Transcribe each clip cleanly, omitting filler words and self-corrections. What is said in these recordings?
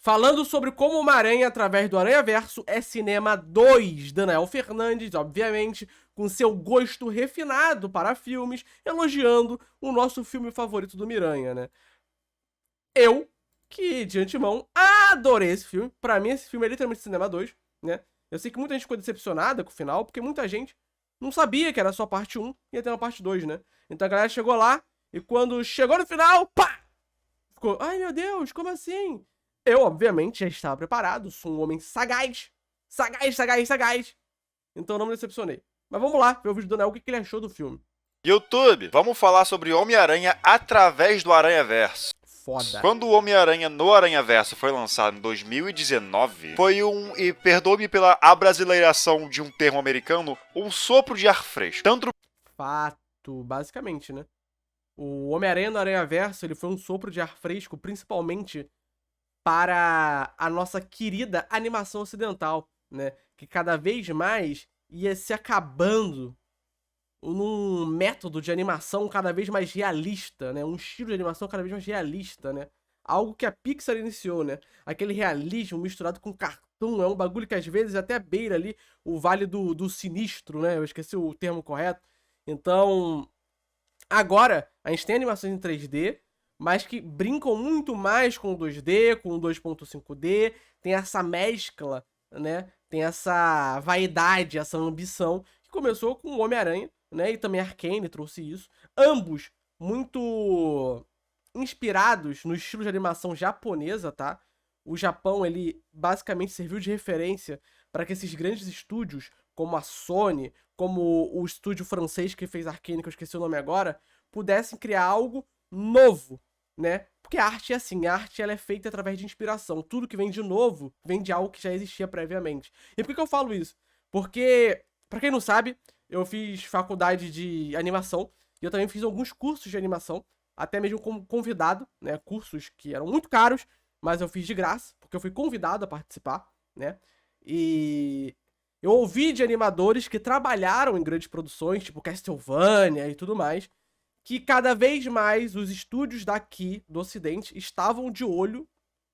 Falando sobre como uma aranha através do Aranhaverso é Cinema 2, Daniel Fernandes, obviamente, com seu gosto refinado para filmes, elogiando o nosso filme favorito do Miranha, né? Eu, que de antemão adorei esse filme, pra mim esse filme é literalmente Cinema 2, né? Eu sei que muita gente ficou decepcionada com o final, porque muita gente não sabia que era só parte 1 e ia ter uma parte 2, né? Então a galera chegou lá e quando chegou no final, pá! Ficou, ai meu Deus, como assim? Eu, obviamente, já estava preparado, sou um homem sagaz. Sagaz, sagaz, sagaz. Então não me decepcionei. Mas vamos lá, ver o vídeo do Daniel, o que ele achou do filme. YouTube, vamos falar sobre Homem-Aranha através do Aranhaverso. Foda. Quando o Homem-Aranha no Aranhaverso foi lançado em 2019, foi e perdoe-me pela abrasileiração de um termo americano, um sopro de ar fresco. Fato, basicamente, né? O Homem-Aranha no Aranhaverso, ele foi um sopro de ar fresco, principalmente para a nossa querida animação ocidental, né? Que cada vez mais ia se acabando num método de animação cada vez mais realista, né? Um estilo de animação cada vez mais realista, né? Algo que a Pixar iniciou, né? Aquele realismo misturado com cartoon, é um bagulho que às vezes até beira ali o vale do sinistro, né? Eu esqueci o termo correto. Então, agora a gente tem animações em 3D, mas que brincam muito mais com o 2D, com o 2.5D, tem essa mescla, né? Tem essa vaidade, essa ambição, que começou com o Homem-Aranha, né? E também a Arcane trouxe isso. Ambos muito inspirados no estilo de animação japonesa, tá? O Japão, ele basicamente serviu de referência para que esses grandes estúdios, como a Sony, como o estúdio francês que fez Arcane, que eu esqueci o nome agora, pudessem criar algo novo, né? Porque a arte é assim, a arte ela é feita através de inspiração. Tudo que vem de novo vem de algo que já existia previamente. E por que eu falo isso? Porque, pra quem não sabe, eu fiz faculdade de animação e eu também fiz alguns cursos de animação, até mesmo como convidado, né? Cursos que eram muito caros, mas eu fiz de graça, porque eu fui convidado a participar, né? E eu ouvi de animadores que trabalharam em grandes produções, tipo Castlevania e tudo mais, que cada vez mais os estúdios daqui do Ocidente estavam de olho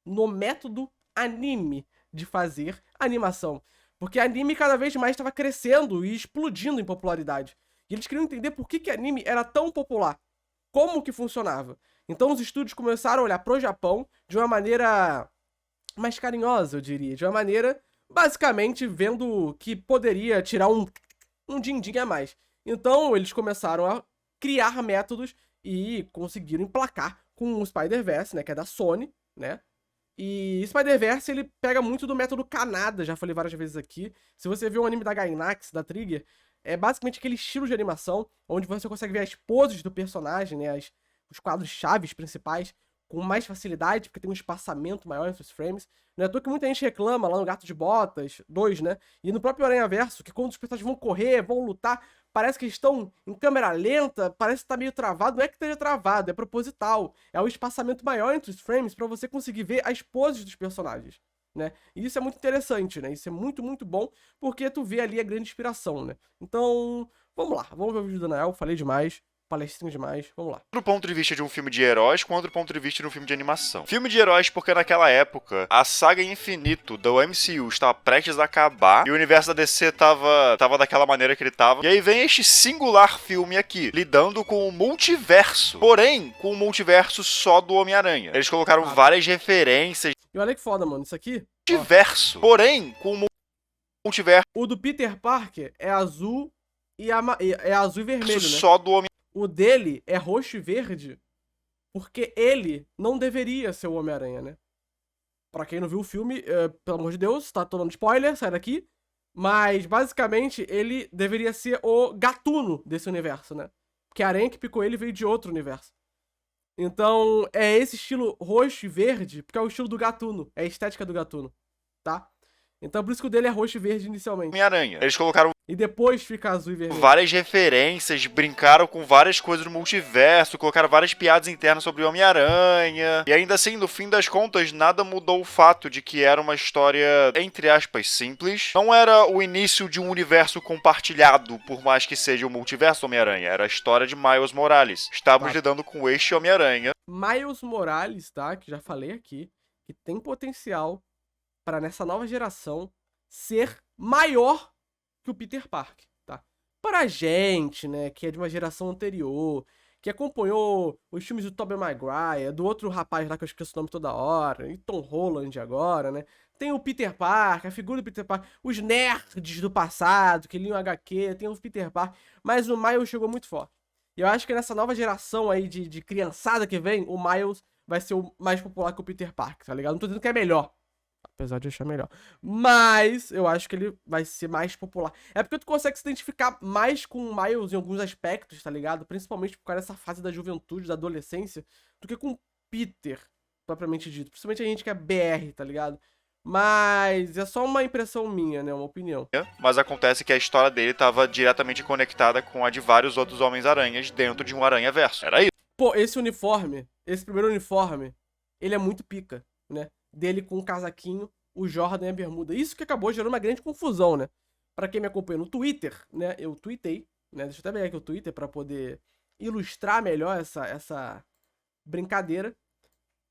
no método anime de fazer animação. Porque anime cada vez mais estava crescendo e explodindo em popularidade. E eles queriam entender por que anime era tão popular. Como que funcionava. Então os estúdios começaram a olhar pro Japão de uma maneira mais carinhosa, eu diria. De uma maneira, basicamente, vendo que poderia tirar um din-din a mais. Então eles começaram a criar métodos e conseguiram emplacar com o Spider-Verse, né, que é da Sony, né? E Spider-Verse, ele pega muito do método Kanada, já falei várias vezes aqui. Se você viu o anime da Gainax, da Trigger, é basicamente aquele estilo de animação onde você consegue ver as poses do personagem, né, os quadros chaves principais com mais facilidade, porque tem um espaçamento maior entre os frames. Não é à toa que muita gente reclama lá no Gato de Botas 2, né? E no próprio Aranhaverso, que quando os personagens vão correr, vão lutar, parece que estão em câmera lenta, parece que tá meio travado. Não é que esteja travado, é proposital. É o espaçamento maior entre os frames para você conseguir ver as poses dos personagens, né? E isso é muito interessante, né? Isso é muito, muito bom, porque tu vê ali a grande inspiração, né? Então, vamos lá. Vamos ver o vídeo do Daniel. Falei demais. Palestrinho demais. Vamos lá. Do ponto de vista de um filme de heróis, com outro ponto de vista de um filme de animação. Filme de heróis porque naquela época a saga Infinito da MCU estava prestes a acabar e o universo da DC tava daquela maneira que ele tava. E aí vem este singular filme aqui, lidando com o multiverso, porém com o multiverso só do Homem-Aranha. Eles colocaram várias referências. E olha que foda, mano. Isso aqui... Multiverso, porém com o multiverso... O do Peter Parker é azul e, é azul e vermelho, né? Só do Homem-Aranha. O dele é roxo e verde porque ele não deveria ser o Homem-Aranha, né? Pra quem não viu o filme, pelo amor de Deus, tá tomando spoiler, sai daqui. Mas, basicamente, ele deveria ser o gatuno desse universo, né? Porque a aranha que picou ele veio de outro universo. Então, é esse estilo roxo e verde, porque é o estilo do gatuno, é a estética do gatuno, tá? Então, por isso que o dele é roxo e verde inicialmente. Homem-Aranha. Eles colocaram E depois fica azul e vermelho. várias referências, brincaram com várias coisas do multiverso, colocaram várias piadas internas sobre o Homem-Aranha. E ainda assim, no fim das contas, nada mudou o fato de que era uma história, entre aspas, simples. Não era o início de um universo compartilhado, por mais que seja o multiverso do Homem-Aranha. Era a história de Miles Morales. Estávamos lidando com este Homem-Aranha. Miles Morales, tá? Que já falei aqui. que tem potencial para nessa nova geração ser maior que o Peter Parker, tá? Pra gente, né, que é de uma geração anterior, que acompanhou os filmes do Tobey Maguire, do outro rapaz lá que eu esqueço o nome toda hora, e Tom Holland agora, né? Tem o Peter Parker, a figura do Peter Parker, os nerds do passado, que liam HQ, tem o Peter Parker, mas o Miles chegou muito forte. E eu acho que nessa nova geração aí de criançada que vem, o Miles vai ser o mais popular que o Peter Parker, tá ligado? Não tô dizendo que é melhor, apesar de eu achar melhor. Mas eu acho que ele vai ser mais popular. É porque tu consegue se identificar mais com o Miles em alguns aspectos, tá ligado? Principalmente por causa dessa fase da juventude, da adolescência, do que com o Peter, propriamente dito. Principalmente a gente que é BR, tá ligado? Mas é só uma impressão minha, né? Uma opinião. Mas acontece que a história dele estava diretamente conectada com a de vários outros Homens-Aranhas dentro de um Aranha-Verso. Era isso. Pô, esse uniforme, esse primeiro uniforme, ele é muito pica, né? Dele com o casaquinho, o Jordan e a bermuda. Isso que acabou gerando uma grande confusão, né? Pra quem me acompanha no Twitter, né? Eu tuitei, né? Deixa eu até ver aqui o Twitter pra poder ilustrar melhor essa brincadeira.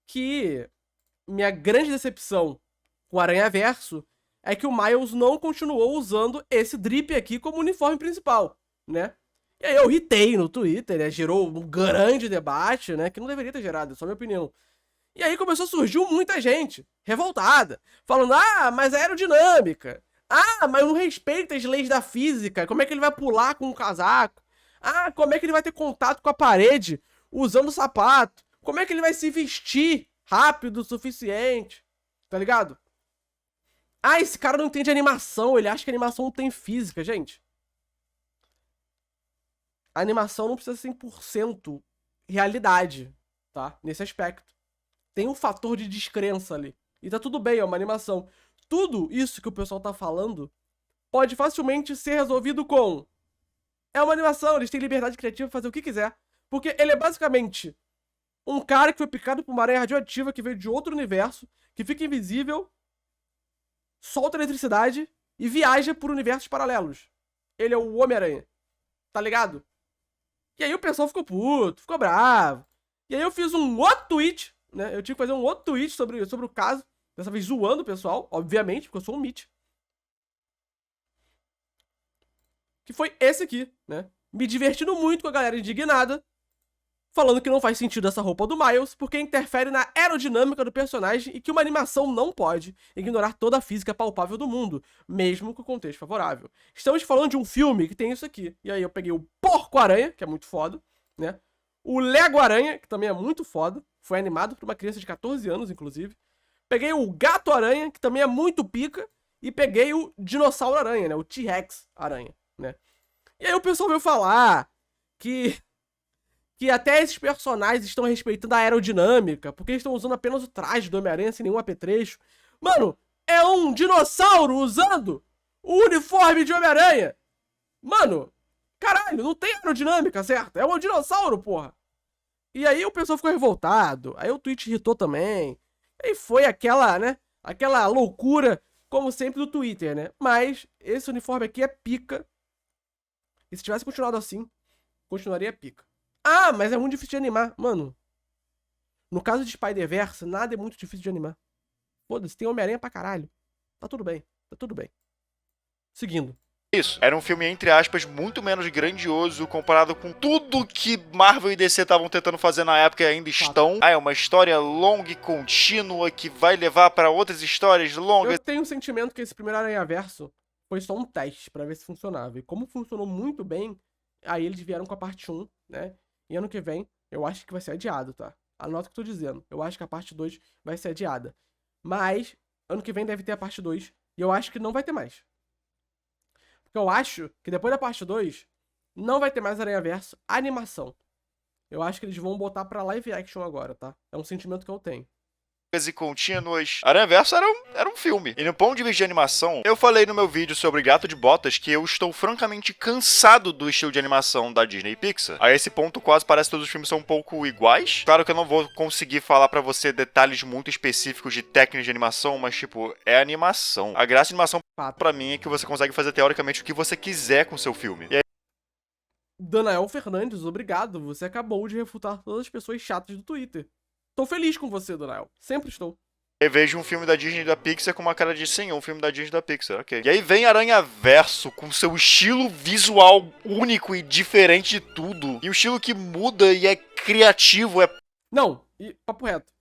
Que minha grande decepção com o Aranha-Verso é que o Miles não continuou usando esse drip aqui como uniforme principal, né? E aí eu irritei no Twitter, né? Gerou um grande debate, né? Que não deveria ter gerado, é só minha opinião. E aí começou a surgir muita gente revoltada, falando, mas é aerodinâmica. Mas não respeita as leis da física. Como é que ele vai pular com um casaco? Como é que ele vai ter contato com a parede usando sapato? Como é que ele vai se vestir rápido o suficiente? Tá ligado? Esse cara não entende animação, ele acha que a animação não tem física, gente. A animação não precisa ser 100% realidade, tá? Nesse aspecto. Tem um fator de descrença ali. E tá tudo bem, é uma animação. Tudo isso que o pessoal tá falando pode facilmente ser resolvido com... É uma animação, eles têm liberdade criativa pra fazer o que quiser. Porque ele é basicamente um cara que foi picado por uma aranha radioativa que veio de outro universo, que fica invisível, solta eletricidade e viaja por universos paralelos. Ele é o Homem-Aranha. Tá ligado? E aí o pessoal ficou puto, ficou bravo. E aí eu fiz um outro tweet, né? Eu tive que fazer um outro tweet sobre o caso. Dessa vez zoando o pessoal, obviamente, porque eu sou um Mitch. Que foi esse aqui, né? Me divertindo muito com a galera indignada, falando que não faz sentido essa roupa do Miles, porque interfere na aerodinâmica do personagem e que uma animação não pode ignorar toda a física palpável do mundo, mesmo com o contexto favorável. Estamos falando de um filme que tem isso aqui. E aí eu peguei o Porco-Aranha, que é muito foda, né? O Lego-Aranha, que também é muito foda, foi animado por uma criança de 14 anos, inclusive. Peguei o Gato-Aranha, que também é muito pica, e peguei o Dinossauro-Aranha, né? O T-Rex-Aranha, né? E aí o pessoal veio falar que até esses personagens estão respeitando a aerodinâmica, porque eles estão usando apenas o traje do Homem-Aranha sem nenhum apetrecho. Mano, é um dinossauro usando o uniforme de Homem-Aranha. Mano, caralho, não tem aerodinâmica, certo? É um dinossauro, porra. E aí o pessoal ficou revoltado, aí o Twitch irritou também. E foi aquela, né, aquela loucura, como sempre, do Twitter, né? Mas esse uniforme aqui é pica. E se tivesse continuado assim, continuaria pica. Mas é muito difícil de animar. Mano, no caso de Spider-Verse, nada é muito difícil de animar. Foda-se, tem Homem-Aranha pra caralho. Tá tudo bem, tá tudo bem. Seguindo. Isso. Era um filme, entre aspas, muito menos grandioso comparado com tudo que Marvel e DC estavam tentando fazer na época e ainda estão. É uma história longa e contínua que vai levar pra outras histórias longas. Eu tenho um sentimento que esse primeiro Aranha-Verso foi só um teste pra ver se funcionava. E como funcionou muito bem, aí eles vieram com a parte 1, né? E ano que vem, eu acho que vai ser adiado, tá? Anota o que eu tô dizendo. Eu acho que a parte 2 vai ser adiada. Mas, ano que vem deve ter a parte 2. E eu acho que não vai ter mais. Porque eu acho que depois da parte 2, não vai ter mais Aranha-Verso animação. Eu acho que eles vão botar pra live action agora, tá? É um sentimento que eu tenho. E contínuas. Aranha-Verso era um filme. E no ponto de vista de animação, eu falei no meu vídeo sobre Gato de Botas que eu estou francamente cansado do estilo de animação da Disney e Pixar. A esse ponto, quase parece que todos os filmes são um pouco iguais. Claro que eu não vou conseguir falar pra você detalhes muito específicos de técnicas de animação, mas, tipo, é animação. A graça de animação, pra mim, é que você consegue fazer teoricamente o que você quiser com o seu filme. E aí... Danael Fernandes, obrigado. Você acabou de refutar todas as pessoas chatas do Twitter. Tô feliz com você, Danael. Sempre estou. Eu vejo um filme da Disney e da Pixar com uma cara de sim, um filme da Disney e da Pixar, ok. E aí vem Aranhaverso com seu estilo visual único e diferente de tudo. E um estilo que muda e é criativo, Não, e papo reto.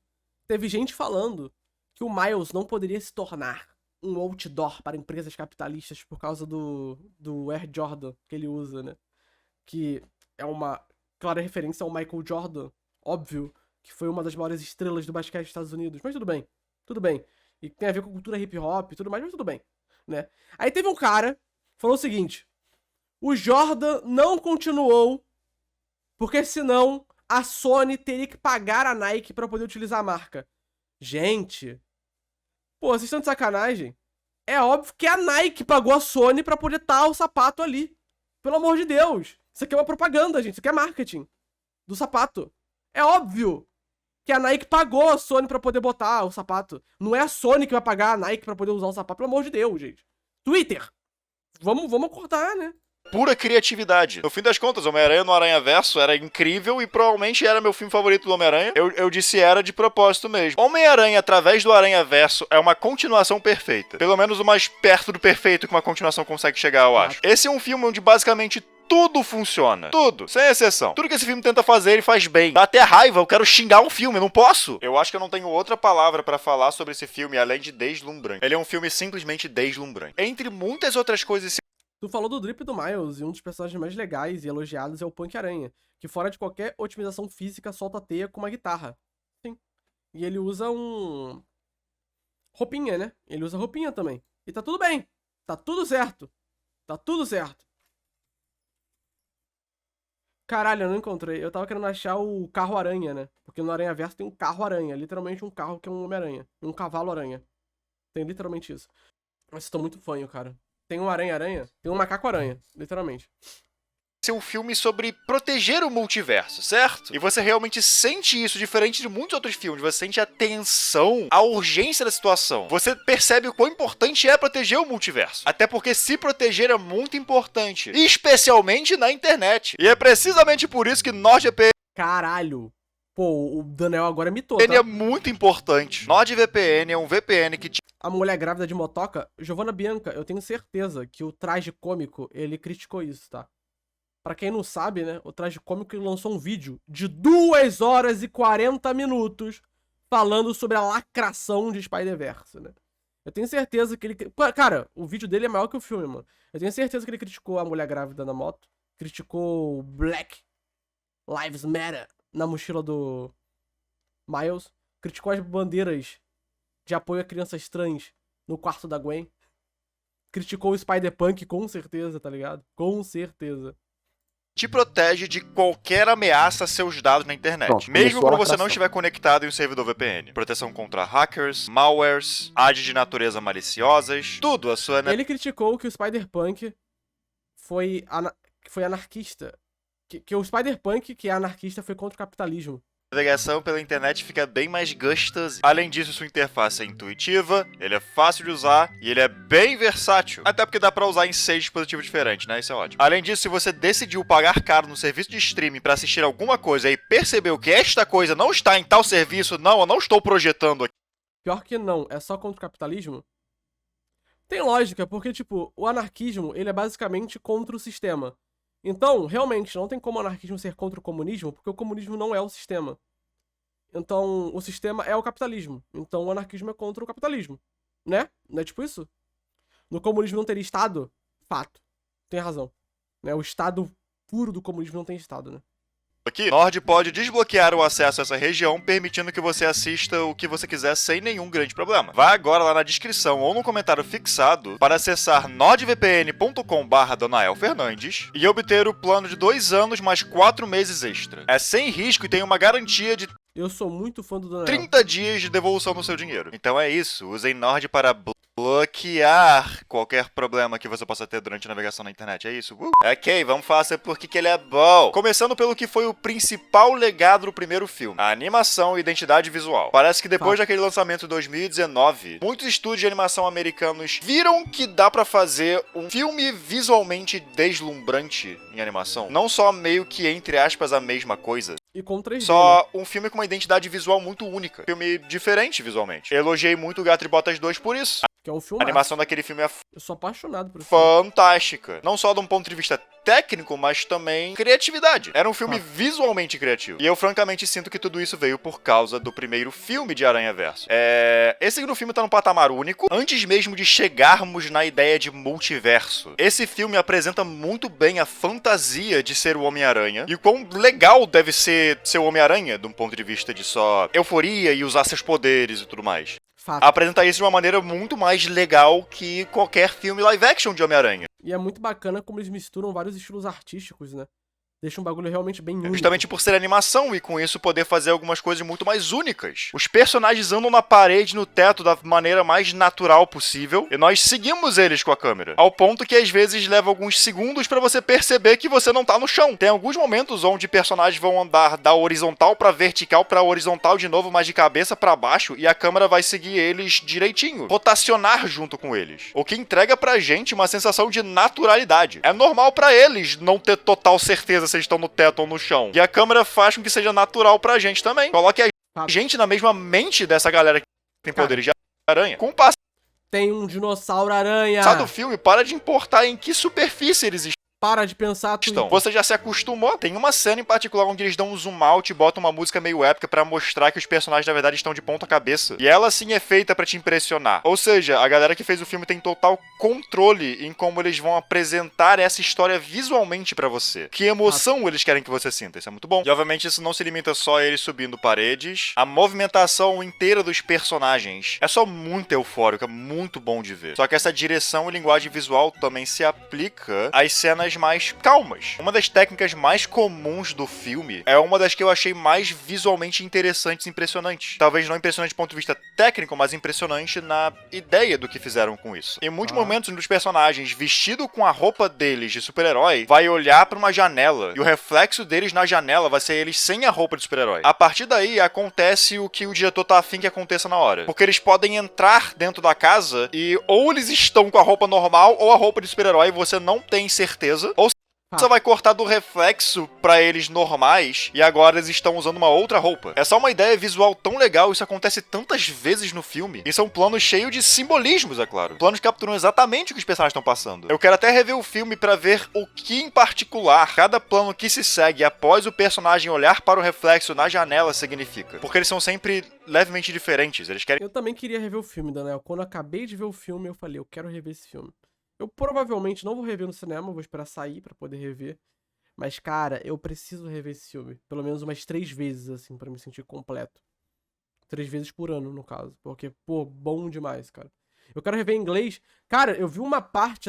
Teve gente falando que o Miles não poderia se tornar um outdoor para empresas capitalistas por causa do Air Jordan que ele usa, né? Que é uma clara referência ao Michael Jordan, óbvio, que foi uma das maiores estrelas do basquete dos Estados Unidos. Mas tudo bem, tudo bem. E tem a ver com cultura hip hop e tudo mais, mas tudo bem, né? Aí teve um cara que falou o seguinte: o Jordan não continuou porque senão a Sony teria que pagar a Nike pra poder utilizar a marca. Gente, pô, vocês estão de sacanagem? É óbvio que a Nike pagou a Sony pra poder estar o sapato ali. Pelo amor de Deus. Isso aqui é uma propaganda, gente. Isso aqui é marketing do sapato. É óbvio que a Nike pagou a Sony pra poder botar o sapato. Não é a Sony que vai pagar a Nike pra poder usar o sapato. Pelo amor de Deus, gente. Twitter. Vamos acordar, né? pura criatividade. No fim das contas, Homem-Aranha no Aranhaverso era incrível e provavelmente era meu filme favorito do Homem-Aranha. Eu disse era de propósito mesmo. Homem-Aranha, através do Aranhaverso, é uma continuação perfeita. Pelo menos o mais perto do perfeito que uma continuação consegue chegar, eu acho. Esse é um filme onde basicamente tudo funciona. Tudo. Sem exceção. Tudo que esse filme tenta fazer, ele faz bem. Dá até raiva, eu quero xingar um filme, eu não posso. Eu acho que eu não tenho outra palavra pra falar sobre esse filme, além de deslumbrante. Ele é um filme simplesmente deslumbrante. Entre muitas outras coisas... Tu falou do drip do Miles, e um dos personagens mais legais e elogiados é o Punk-Aranha, que fora de qualquer otimização física, solta teia com uma guitarra. Sim. E ele usa roupinha, né? Ele usa roupinha também. E tá tudo bem. Tá tudo certo. Tá tudo certo. Caralho, eu não encontrei. Eu tava querendo achar o carro-aranha, né? Porque no Aranhaverso tem um carro-aranha. Literalmente um carro que é um Homem-Aranha. E um cavalo-aranha. Tem literalmente isso. Mas eu tô muito fanho, cara. Tem um aranha-aranha, tem um macaco-aranha, literalmente. Esse é um filme sobre proteger o multiverso, certo? E você realmente sente isso, diferente de muitos outros filmes. Você sente a tensão, a urgência da situação. Você percebe o quão importante é proteger o multiverso. Até porque se proteger é muito importante, especialmente na internet. E é precisamente por isso que NordVPN... Caralho. Pô, o Daniel agora mitou, tá? Ele é muito importante. NordVPN é um VPN que... A mulher grávida de motoca, Giovanna Bianca, eu tenho certeza que o Traje Cômico, ele criticou isso, tá? Pra quem não sabe, né, o Traje Cômico lançou um vídeo de 2 horas e 40 minutos falando sobre a lacração de Spider-Verse, né? Eu tenho certeza que ele... Cara, o vídeo dele é maior que o filme, mano. Eu tenho certeza que ele criticou a mulher grávida na moto, criticou o Black Lives Matter na mochila do Miles, criticou as bandeiras de apoio a crianças trans no quarto da Gwen. Criticou o Spider-Punk, com certeza, tá ligado? Com certeza. Te protege de qualquer ameaça a seus dados na internet. Pronto, mesmo quando você não estiver conectado em um servidor VPN. Proteção contra hackers, malwares, ads de natureza maliciosas, tudo a sua... Ele criticou que o Spider-Punk foi anarquista. Que o Spider-Punk, que é anarquista, foi contra o capitalismo. A navegação pela internet fica bem mais gostosa. Além disso, sua interface é intuitiva, ele é fácil de usar e ele é bem versátil. Até porque dá pra usar em 6 dispositivos diferentes, né? Isso é ótimo. Além disso, se você decidiu pagar caro no serviço de streaming pra assistir alguma coisa e percebeu que esta coisa não está em tal serviço, não, eu não estou projetando aqui. Pior que não, é só contra o capitalismo? Tem lógica, porque, tipo, o anarquismo, ele é basicamente contra o sistema. Então, realmente, não tem como o anarquismo ser contra o comunismo, porque o comunismo não é o sistema. Então, o sistema é o capitalismo. Então, o anarquismo é contra o capitalismo. Né? Não é tipo isso? No comunismo não teria Estado? Fato. Tem razão. Né? O Estado puro do comunismo não tem Estado, né? Aqui, Nord pode desbloquear o acesso a essa região, permitindo que você assista o que você quiser sem nenhum grande problema. Vá agora lá na descrição ou no comentário fixado para acessar nordvpn.com/DonaelFernandes e obter o plano de 2 anos mais 4 meses extra. É sem risco e tem uma garantia de... Eu sou muito fã do Daniel. 30 dias de devolução do seu dinheiro. Então é isso, usem Nord para bloquear qualquer problema que você possa ter durante a navegação na internet, é isso? Ok, vamos falar sobre por que ele é bom. Começando pelo que foi o principal legado do primeiro filme, a animação e identidade visual. Parece que depois daquele lançamento em 2019, muitos estúdios de animação americanos viram que dá pra fazer um filme visualmente deslumbrante em animação. Não só meio que, entre aspas, a mesma coisa. E com 3D, né? Só um filme com uma identidade visual muito única. Filme diferente visualmente. Elogiei muito o Gato de Botas 2 por isso. Que é um A filme. animação daquele filme é Eu sou apaixonado por esse filme. fantástica. Não só de um ponto de vista técnico, mas também criatividade. Era um filme visualmente criativo. E eu francamente sinto que tudo isso veio por causa do primeiro filme de Aranhaverso. Esse segundo filme tá num patamar único, antes mesmo de chegarmos na ideia de multiverso. Esse filme apresenta muito bem a fantasia de ser o Homem-Aranha e o quão legal deve ser o Homem-Aranha, de um ponto de vista de só euforia e usar seus poderes e tudo mais. Fato. Apresenta isso de uma maneira muito mais legal que qualquer filme live action de Homem-Aranha. E é muito bacana como eles misturam vários estilos artísticos, né? Deixa um bagulho realmente bem único. Justamente por ser animação e com isso poder fazer algumas coisas muito mais únicas. Os personagens andam na parede, no teto, da maneira mais natural possível, e nós seguimos eles com a câmera. Ao ponto que às vezes leva alguns segundos pra você perceber que você não tá no chão. Tem alguns momentos onde personagens vão andar da horizontal pra vertical, pra horizontal de novo, mas de cabeça pra baixo, e a câmera vai seguir eles direitinho, rotacionar junto com eles. O que entrega pra gente uma sensação de naturalidade. É normal pra eles não ter total certeza se eles estão no teto ou no chão. E a câmera faz com que seja natural pra gente também. Coloque a gente na mesma mente dessa galera que tem poderes de aranha. Com o Tem um dinossauro aranha. passar do filme, para de importar em que superfície eles Para de pensar estão. Você já se acostumou. Tem uma cena em particular onde eles dão um zoom out e botam uma música meio épica pra mostrar que os personagens na verdade estão de ponta cabeça. E ela sim é feita pra te impressionar. Ou seja, a galera que fez o filme tem total controle em como eles vão apresentar essa história visualmente pra você. Que emoção eles querem que você sinta. Isso é muito bom. E obviamente isso não se limita só a eles subindo paredes. A movimentação inteira dos personagens é só muito eufórica, muito bom de ver. Só que essa direção e linguagem visual também se aplica às cenas mais calmas. Uma das técnicas mais comuns do filme é uma das que eu achei mais visualmente interessantes e impressionantes. Talvez não impressionante do ponto de vista técnico, mas impressionante na ideia do que fizeram com isso. Em muitos momentos, um dos personagens, vestido com a roupa deles de super-herói, vai olhar pra uma janela e o reflexo deles na janela vai ser eles sem a roupa de super-herói. A partir daí, acontece o que o diretor tá afim que aconteça na hora. Porque eles podem entrar dentro da casa e ou eles estão com a roupa normal ou a roupa de super-herói e você não tem certeza. Ou você vai cortar do reflexo pra eles normais e agora eles estão usando uma outra roupa. É só uma ideia visual tão legal, isso acontece tantas vezes no filme. Isso é um plano cheio de simbolismos, é claro. Planos que capturam exatamente o que os personagens estão passando. Eu quero até rever o filme pra ver o que em particular cada plano que se segue após o personagem olhar para o reflexo na janela significa. Porque eles são sempre levemente diferentes. Eles querem... Eu também queria rever o filme, Daniel. Quando eu acabei de ver o filme, eu falei, eu quero rever esse filme. Eu provavelmente não vou rever no cinema, vou esperar sair pra poder rever. Mas, cara, eu preciso rever esse filme. Pelo menos umas 3 vezes, assim, pra me sentir completo. 3 vezes por ano, no caso. Porque, pô, bom demais, cara. Eu quero rever em inglês. Cara, eu vi uma parte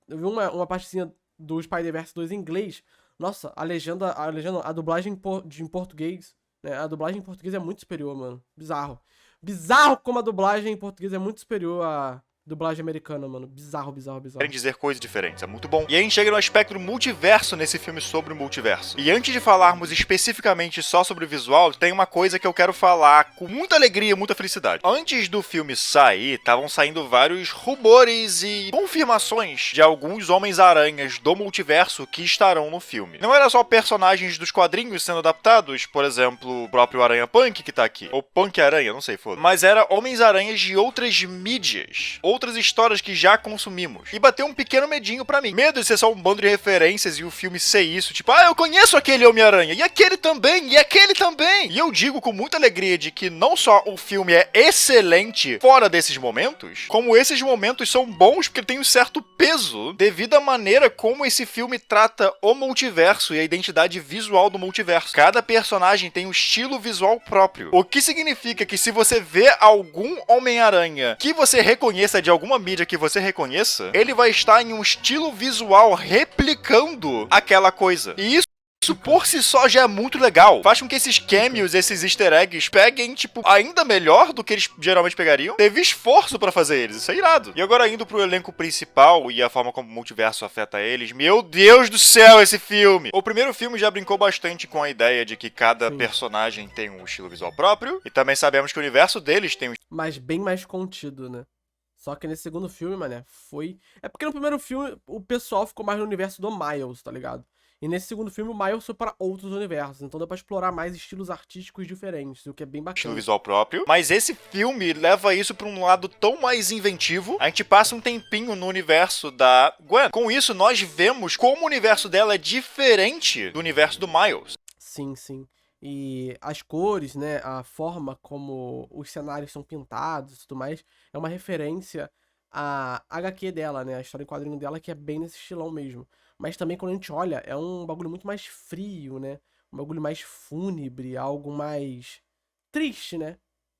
eu vi uma partezinha do Spider-Verse 2 em inglês. Nossa, a dublagem em português, né? A dublagem em português é muito superior, mano. Bizarro. Bizarro como a dublagem em português é muito superior à dublagem americana, mano. Bizarro. querem dizer coisas diferentes, é muito bom. E aí a gente chega no aspecto do multiverso nesse filme sobre o multiverso. E antes de falarmos especificamente só sobre o visual, tem uma coisa que eu quero falar com muita alegria, muita felicidade. Antes do filme sair, estavam saindo vários rumores e confirmações de alguns Homens-Aranhas do multiverso que estarão no filme. Não era só personagens dos quadrinhos sendo adaptados, por exemplo, o próprio Aranha-Punk que tá aqui, ou Punk-Aranha, não sei, foda. Mas era Homens-Aranhas de outras mídias, outras histórias que já consumimos. E bateu um pequeno medinho pra mim. Medo de ser só um bando de referências e o filme ser isso, tipo, eu conheço aquele Homem-Aranha, e aquele também, e aquele também. E eu digo com muita alegria de que não só o filme é excelente fora desses momentos, como esses momentos são bons porque tem um certo peso devido à maneira como esse filme trata o multiverso e a identidade visual do multiverso. Cada personagem tem um estilo visual próprio. O que significa que se você vê algum Homem-Aranha que você reconheça de alguma mídia que você reconheça, ele vai estar em um estilo visual replicando aquela coisa. E isso por si só já é muito legal. Faz com que esses cameos, esses easter eggs, peguem, tipo, ainda melhor do que eles geralmente pegariam. Teve esforço pra fazer eles, isso é irado. E agora indo pro elenco principal e a forma como o multiverso afeta eles, meu Deus do céu, esse filme! O primeiro filme já brincou bastante com a ideia de que cada personagem tem um estilo visual próprio, e também sabemos que o universo deles tem um... Mas bem mais contido, né? Só que nesse segundo filme, mané, foi... É porque no primeiro filme o pessoal ficou mais no universo do Miles, tá ligado? E nesse segundo filme, o Miles foi para outros universos. Então dá pra explorar mais estilos artísticos diferentes, o que é bem Estilo bacana. visual próprio. Mas esse filme leva isso pra um lado tão mais inventivo. A gente passa um tempinho no universo da Gwen. Com isso, nós vemos como o universo dela é diferente do universo do Miles. Sim, sim. E as cores, né, a forma como os cenários são pintados e tudo mais, é uma referência à HQ dela, né, a história em quadrinho dela, que é bem nesse estilão mesmo. Mas também quando a gente olha, é um bagulho muito mais frio, né, um bagulho mais fúnebre, algo mais triste, né,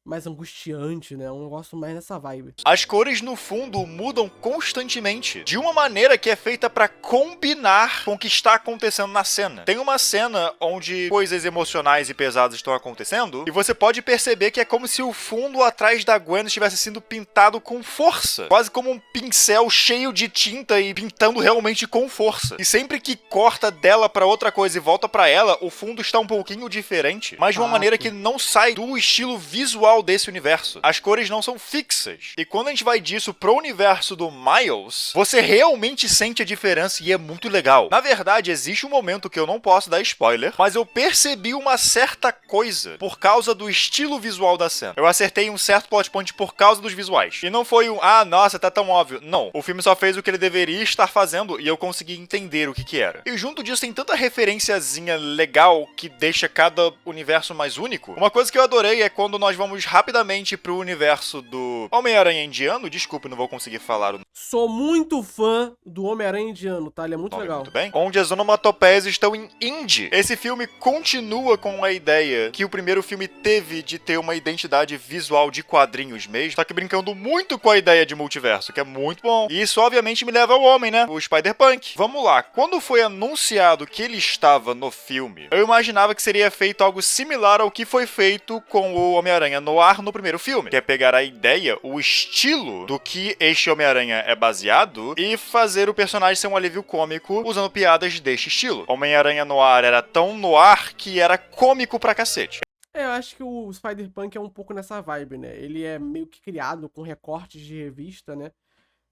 mais angustiante, né, um negócio mais nessa vibe. As cores no fundo mudam constantemente, de uma maneira que é feita pra combinar com o que está acontecendo na cena. Tem uma cena onde coisas emocionais e pesadas estão acontecendo, e você pode perceber que é como se o fundo atrás da Gwen estivesse sendo pintado com força, quase como um pincel cheio de tinta e pintando realmente com força. E sempre que corta dela pra outra coisa e volta pra ela, o fundo está um pouquinho diferente, mas de uma maneira que não sai do estilo visual desse universo. As cores não são fixas. E quando a gente vai disso pro universo do Miles, você realmente sente a diferença e é muito legal. Na verdade, existe um momento que eu não posso dar spoiler, mas eu percebi uma certa coisa por causa do estilo visual da cena. Eu acertei um certo plot point por causa dos visuais. E não foi um, ah, nossa, tá tão óbvio. Não. O filme só fez o que ele deveria estar fazendo e eu consegui entender o que era. E junto disso tem tanta referenciazinha legal que deixa cada universo mais único. Uma coisa que eu adorei é quando nós vamos rapidamente pro universo do Homem-Aranha indiano. Desculpe, não vou conseguir falar o Sou muito fã do Homem-Aranha indiano, tá? Ele é muito nome legal. muito bem. Onde as onomatopeias estão em hindi. Esse filme continua com a ideia que o primeiro filme teve de ter uma identidade visual de quadrinhos mesmo, só que brincando muito com a ideia de multiverso, que é muito bom. E isso obviamente me leva ao homem, né? O Spider-Punk. Vamos lá. Quando foi anunciado que ele estava no filme, eu imaginava que seria feito algo similar ao que foi feito com o Homem-Aranha Noir no primeiro filme, que é pegar a ideia, o estilo do que este Homem-Aranha é baseado e fazer o personagem ser um alívio cômico usando piadas deste estilo. Homem-Aranha Noir era tão noir que era cômico pra cacete. Eu acho que o Spider-Punk é um pouco nessa vibe, né? Ele é meio que criado com recortes de revista, né?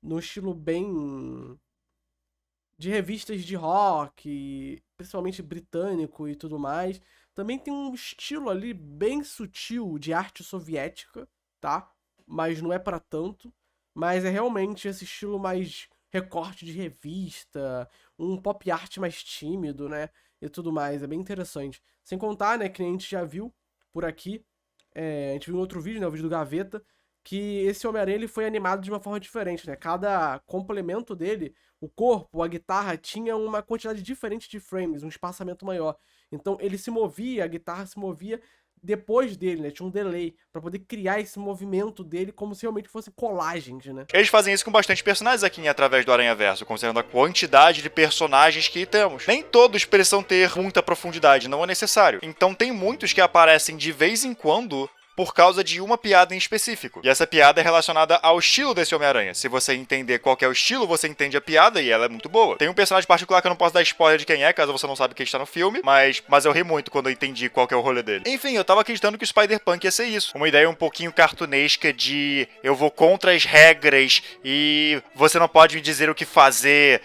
No estilo bem de revistas de rock, principalmente britânico e tudo mais. Também tem um estilo ali bem sutil de arte soviética, tá? Mas não é pra tanto. Mas é realmente esse estilo mais recorte de revista, um pop art mais tímido, né? E tudo mais. É bem interessante. Sem contar, né, que a gente já viu por aqui, a gente viu em outro vídeo, né, o vídeo do Gaveta, que esse Homem-Aranha ele foi animado de uma forma diferente, né? Cada complemento dele, o corpo, a guitarra, tinha uma quantidade diferente de frames, um espaçamento maior. Então ele se movia, a guitarra se movia depois dele, né? Tinha um delay pra poder criar esse movimento dele como se realmente fossem colagens, né? Eles fazem isso com bastante personagens aqui em Através do Aranha-Verso, considerando a quantidade de personagens que temos. Nem todos precisam ter muita profundidade, não é necessário. Então tem muitos que aparecem de vez em quando por causa de uma piada em específico. E essa piada é relacionada ao estilo desse Homem-Aranha. Se você entender qual que é o estilo, você entende a piada e ela é muito boa. Tem um personagem particular que eu não posso dar spoiler de quem é, caso você não sabe quem está no filme, mas eu ri muito quando eu entendi qual que é o rolê dele. Enfim, eu tava acreditando que o Spider-Punk ia ser isso. Uma ideia um pouquinho cartunesca de eu vou contra as regras e você não pode me dizer o que fazer.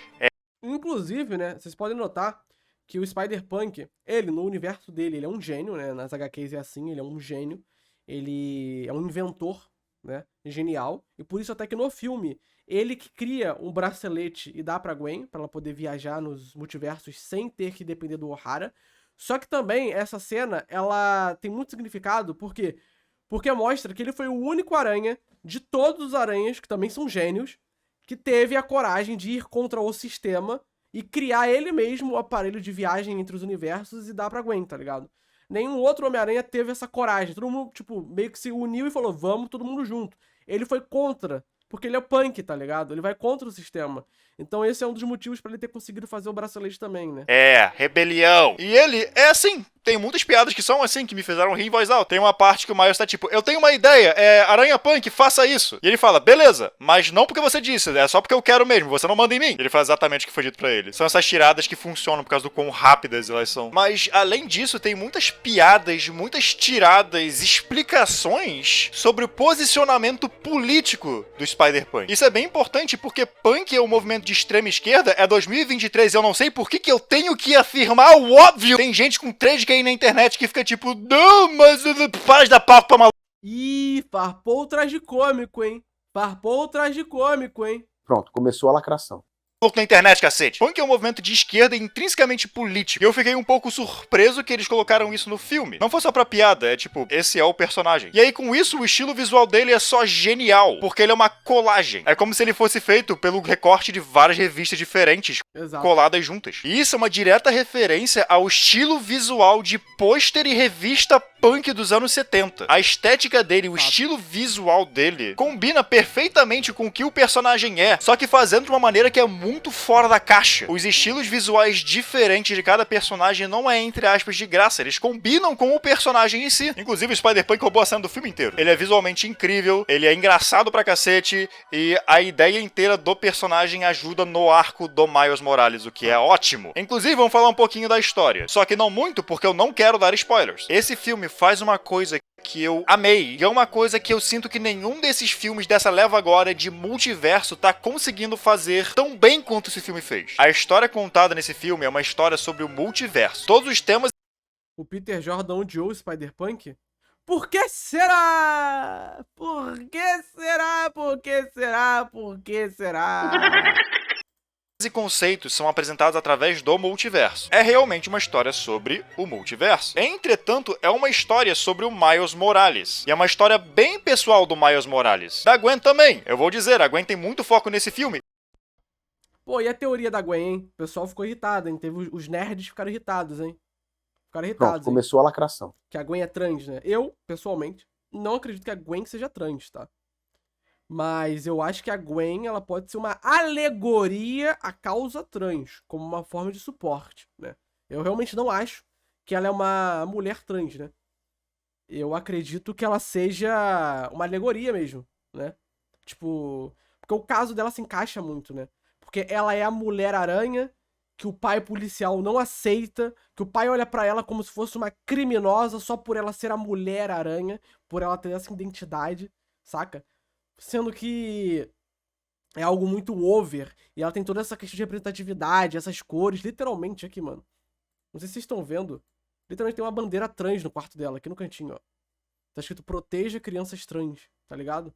Inclusive, né, vocês podem notar que o Spider-Punk, ele, no universo dele, ele é um gênio, né? Nas HQs é assim, ele é um gênio. Ele é um inventor, né? Genial. E por isso até que no filme, ele que cria um bracelete e dá pra Gwen, pra ela poder viajar nos multiversos sem ter que depender do O'Hara. Só que também, essa cena, ela tem muito significado, por quê? Porque mostra que ele foi o único aranha de todos os aranhas, que também são gênios, que teve a coragem de ir contra o sistema e criar ele mesmo o aparelho de viagem entre os universos e dar pra Gwen, tá ligado? Nenhum outro Homem-Aranha teve essa coragem. Todo mundo, tipo, meio que se uniu e falou, vamos todo mundo junto. Ele foi contra, porque ele é punk, tá ligado? Ele vai contra o sistema. Então esse é um dos motivos pra ele ter conseguido fazer o bracelete também, né? É, rebelião. E ele é assim. Tem muitas piadas que são assim, que me fizeram rir em voz alta. Tem uma parte que o Miles tá tipo, eu tenho uma ideia, Aranha Punk, faça isso. E ele fala, beleza, mas não porque você disse, é só porque eu quero mesmo, você não manda em mim. Ele faz exatamente o que foi dito pra ele. São essas tiradas que funcionam por causa do quão rápidas elas são. Mas, além disso, tem muitas piadas, muitas tiradas, explicações sobre o posicionamento político Spider-Punk. Isso é bem importante porque punk é um movimento de extrema esquerda, é 2023 e eu não sei por que eu tenho que afirmar o óbvio. Tem gente com 3 aí na internet que fica tipo, não, mas para de dar palco pra maluco. Ih, farpou o tragicômico, hein? Farpou o tragicômico, hein? Pronto, começou a lacração. Na internet, cacete. Punk é um movimento de esquerda intrinsecamente político. E eu fiquei um pouco surpreso que eles colocaram isso no filme. Não foi só pra piada, é tipo, esse é o personagem. E aí, com isso, o estilo visual dele é só genial, porque ele é uma colagem. É como se ele fosse feito pelo recorte de várias revistas diferentes, Exato. coladas juntas. E isso é uma direta referência ao estilo visual de pôster e revista punk dos anos 70. A estética dele, o estilo visual dele, combina perfeitamente com o que o personagem é, só que fazendo de uma maneira que é muito fora da caixa. Os estilos visuais diferentes de cada personagem não é, entre aspas, de graça. Eles combinam com o personagem em si. Inclusive, o Spider-Punk roubou a cena do filme inteiro. Ele é visualmente incrível, ele é engraçado pra cacete, e a ideia inteira do personagem ajuda no arco do Miles Morales, o que é ótimo. Inclusive, vamos falar um pouquinho da história. Só que não muito, porque eu não quero dar spoilers. Esse filme faz uma coisa que eu amei, e é uma coisa que eu sinto que nenhum desses filmes dessa leva agora de multiverso tá conseguindo fazer tão bem quanto esse filme fez. A história contada nesse filme é uma história sobre o multiverso. Todos os temas... O Peter Jordan odiou o Spider-Punk? Por que será? Por que será? Por que será? Por que será? e conceitos são apresentados através do multiverso. É realmente uma história sobre o multiverso. Entretanto, é uma história sobre o Miles Morales. E é uma história bem pessoal do Miles Morales. Da Gwen também. Eu vou dizer, a Gwen tem muito foco nesse filme. Pô, e a teoria da Gwen, hein? O pessoal ficou irritado, hein? Os nerds ficaram irritados, hein? Ficaram irritados, Pronto, começou a lacração. Que a Gwen é trans, né? Eu, pessoalmente, não acredito que a Gwen seja trans, tá? Mas eu acho que a Gwen, ela pode ser uma alegoria à causa trans, como uma forma de suporte, né? Eu realmente não acho que ela é uma mulher trans, né? Eu acredito que ela seja uma alegoria mesmo, né? Tipo, porque o caso dela se encaixa muito, né? Porque ela é a Mulher-Aranha que o pai policial não aceita, que o pai olha pra ela como se fosse uma criminosa só por ela ser a Mulher-Aranha, por ela ter essa identidade, saca? Sendo que é algo muito over, e ela tem toda essa questão de representatividade, essas cores, literalmente aqui, mano. Não sei se vocês estão vendo, literalmente tem uma bandeira trans no quarto dela, aqui no cantinho, ó. Tá escrito proteja crianças trans, tá ligado?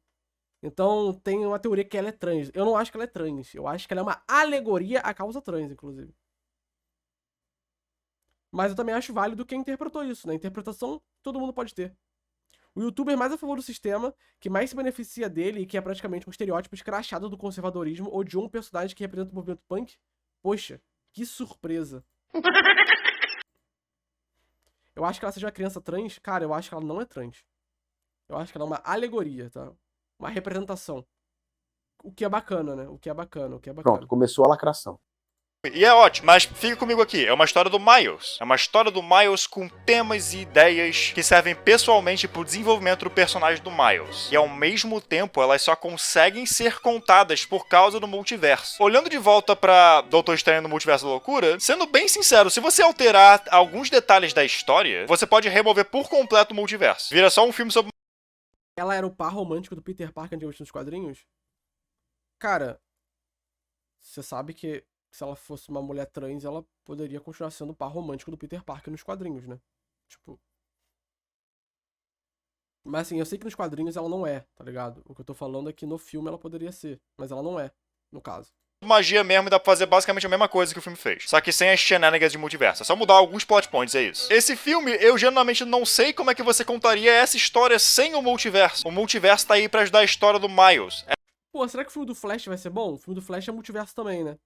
Então tem uma teoria que ela é trans. Eu não acho que ela é trans, eu acho que ela é uma alegoria à causa trans, inclusive. Mas eu também acho válido quem interpretou isso, né? Interpretação todo mundo pode ter. O youtuber mais a favor do sistema, que mais se beneficia dele e que é praticamente um estereótipo escrachado do conservadorismo ou de um personagem que representa o movimento punk? Poxa, que surpresa. Eu acho que ela seja uma criança trans? Cara, eu acho que ela não é trans. Eu acho que ela é uma alegoria, tá? Uma representação. O que é bacana, né? O que é bacana. Pronto, começou a lacração. E é ótimo, mas fica comigo aqui, é uma história do Miles. É uma história do Miles com temas e ideias que servem pessoalmente pro desenvolvimento do personagem do Miles. E ao mesmo tempo, elas só conseguem ser contadas por causa do multiverso. Olhando de volta pra Doutor Estranho no Multiverso da Loucura, sendo bem sincero, se você alterar alguns detalhes da história, você pode remover por completo o multiverso. Vira só um filme sobre... Ela era o par romântico do Peter Parker antigamente nos quadrinhos? Cara, você sabe que se ela fosse uma mulher trans, ela poderia continuar sendo o par romântico do Peter Parker nos quadrinhos, né? Tipo... Mas assim, eu sei que nos quadrinhos ela não é, tá ligado? O que eu tô falando é que no filme ela poderia ser, mas ela não é, no caso. magia mesmo e dá pra fazer basicamente a mesma coisa que o filme fez. Só que sem as shenanigans de multiverso. É só mudar alguns plot points, é isso. Esse filme, eu genuinamente não sei como é que você contaria essa história sem o multiverso. O multiverso tá aí pra ajudar a história do Miles. Pô, será que o filme do Flash vai ser bom? O filme do Flash é multiverso também, né?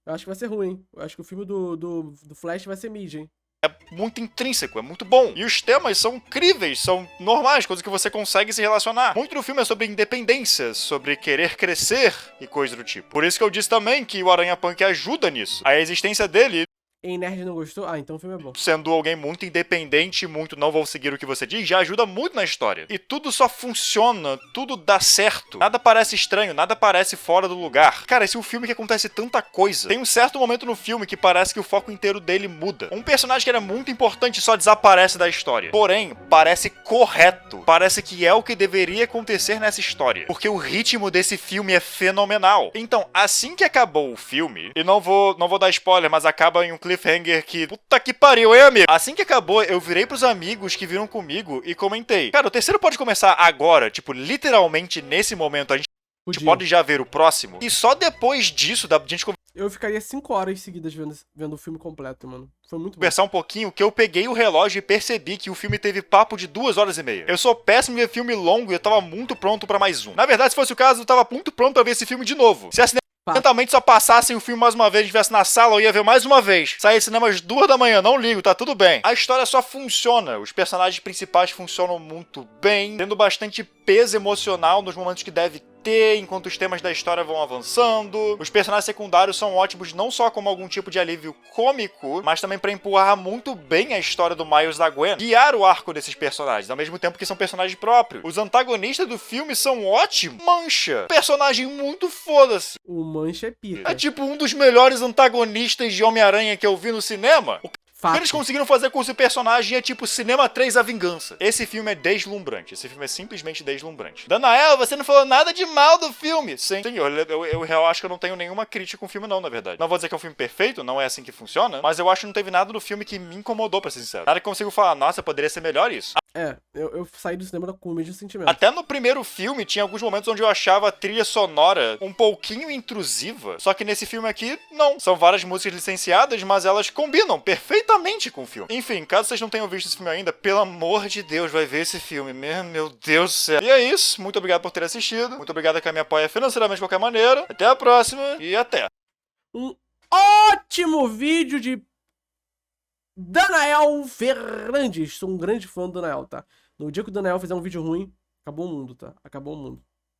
Eu acho que vai ser ruim, hein? Eu acho que o filme do Flash vai ser mid, hein? É muito intrínseco, é muito bom. E os temas são incríveis, são normais, coisas que você consegue se relacionar. Muito do filme é sobre independência, sobre querer crescer e coisas do tipo. Por isso que eu disse também que o Aranha Punk ajuda nisso. A existência dele... Em Nerd não gostou? Ah, então o filme é bom. sendo alguém muito independente, muito não vou seguir o que você diz, já ajuda muito na história. E tudo só funciona, tudo dá certo. Nada parece estranho, nada parece fora do lugar. Cara, esse é um filme que acontece tanta coisa. Tem um certo momento no filme que parece que o foco inteiro dele muda. Um personagem que era muito importante só desaparece da história. Porém, parece correto. Parece que é o que deveria acontecer nessa história. Porque o ritmo desse filme é fenomenal. Então, assim que acabou o filme, e não vou dar spoiler, mas acaba em um cliffhanger que... Puta que pariu, hein, amigo? Assim que acabou, eu virei pros amigos que viram comigo e comentei. Cara, o terceiro pode começar agora, tipo, literalmente nesse momento. A gente Podia. pode já ver o próximo. E só depois disso, da gente Eu ficaria 5 horas seguidas vendo o filme completo, mano. Foi muito bom. conversar um pouquinho, que eu peguei o relógio e percebi que o filme teve papo de 2 horas e meia. Eu sou péssimo em ver filme longo e eu tava muito pronto pra mais um. Na verdade, se fosse o caso, eu tava muito pronto pra ver esse filme de novo. Se acidentalmente só passassem o filme mais uma vez, estivesse na sala, eu ia ver mais uma vez. Sair cinema às 2 da manhã, não ligo, tá tudo bem. A história só funciona, os personagens principais funcionam muito bem, tendo bastante peso emocional nos momentos que deve ter, enquanto os temas da história vão avançando. Os personagens secundários são ótimos não só como algum tipo de alívio cômico, mas também pra empurrar muito bem a história do Miles e da Gwen, guiar o arco desses personagens, ao mesmo tempo que são personagens próprios. Os antagonistas do filme são ótimos. Mancha, personagem muito foda-se. O Mancha é pica. É tipo um dos melhores antagonistas de Homem-Aranha que eu vi no cinema. O que eles conseguiram fazer com esse personagem é tipo Cinema 3 A Vingança. Esse filme é deslumbrante. Esse filme é simplesmente deslumbrante. Danael, você não falou nada de mal do filme. Sim, eu acho que eu não tenho nenhuma crítica com o filme não, na verdade. Não vou dizer que é um filme perfeito, não é assim que funciona, mas eu acho que não teve nada no filme que me incomodou, pra ser sincero. Nada que eu consigo falar, nossa, poderia ser melhor isso. Eu saí do cinema com o mesmo sentimento. Até no primeiro filme, tinha alguns momentos onde eu achava a trilha sonora um pouquinho intrusiva. Só que nesse filme aqui, não. São várias músicas licenciadas, mas elas combinam perfeitamente com o filme. Enfim, caso vocês não tenham visto esse filme ainda, pelo amor de Deus, vai ver esse filme. Meu Deus do céu. E é isso. Muito obrigado por ter assistido. Muito obrigado a quem me apoia financeiramente de qualquer maneira. Até a próxima e até. Um ótimo vídeo de Danael Fernandes. Sou um grande fã do Danael, tá? No dia que o Danael fizer um vídeo ruim, acabou o mundo, tá? Acabou o mundo.